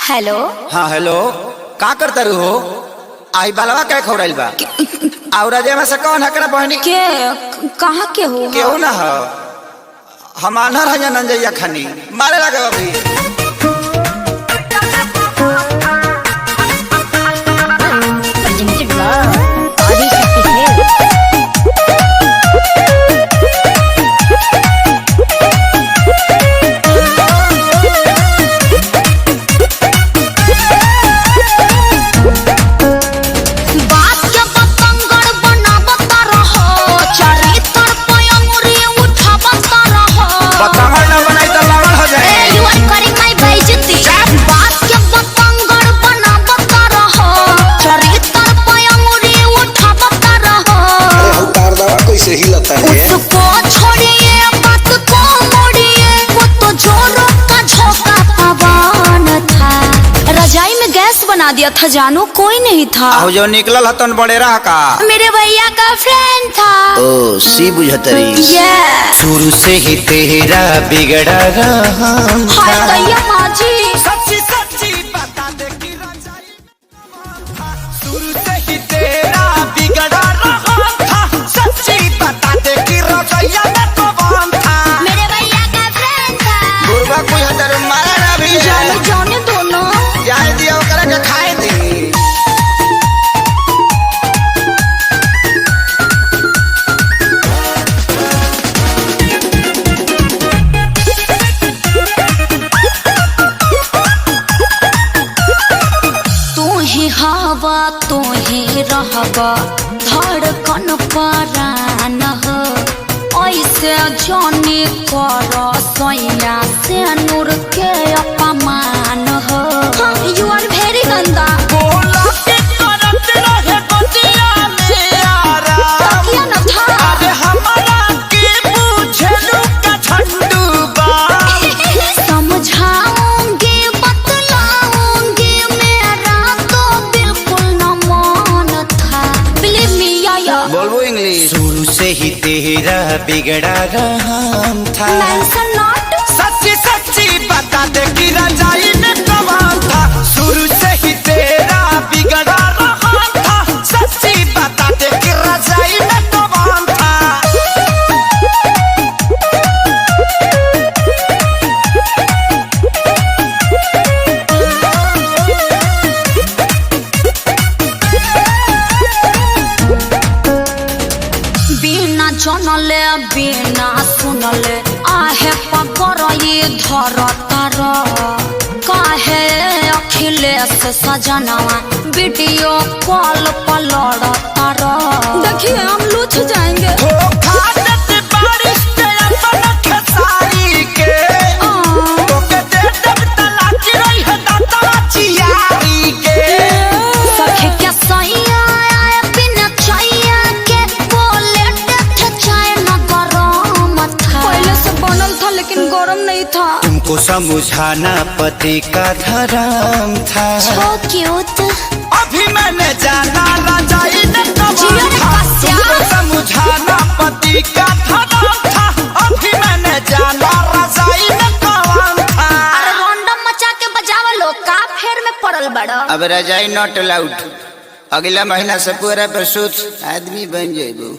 Hello. हाँ hello, का करता रू हो? आई बालवा क्या खौराइल बा? और अजय में से कौन हकरा बहनी? के कहाँ के हो? केहू ना हो, हम आनर है नंजैया खनी मारे लगे अभी। उसको छोड़िए मत को मोड़िए, वो तो जोरों का झोंका पवन था। रजाई में गैस बना दिया था जानू, कोई नहीं था। जो निकलल हतन बड़े रहा का मेरे भैया का फ्रेंड था। ओ सी बुझतरी। शुरू से ही तेरा बिगड़ा रहा। हाय दैया माजी, सच्ची सच्ची बता दे कि रजाई शुरू से ही तेरा बिगड़ा रहा था। सच्ची बता दे कि रजाइया में कौन था? मेरे भैया का फ्रेंड था। बुरबा कोई हतर मारा ना भी जाने जाने दोनों जाए दिया ओकरा के खाए दी। हवा तो ही रहबा धड़कन परान हो, ऐसे जाने कर सैया से नूर के अपमान हो। यू आर वेरी गंदा। शुरू से ही तेरा बिगड़ा रहा था। सच्ची सच्ची बता दे कि रजाई में कौन था? शुरू से ही तेरा बिगड़ा रहा था। सच्ची बता दे कि रजाई में कौन था? जनले बिना सुनले आहे पकर ये धर तार। काहे अखिलेश सजनवा वीडियो कॉल पर लड़ तार? देखिए हम लूझ जाएंगे। तुमको समझाना पति का धर्म था। अभी मैंने जाना रजाई में कौन था? तुमको समझाना पति का धर्म था। अभी मैंने जाना रजाई में कौन था? अरे रोंडम मचा के बजावा लो का फेर में पड़ल बड़ा। अब रजाई नॉट अलाउड। अगला महीना से पूरा प्रसूत आदमी बन जाएगो।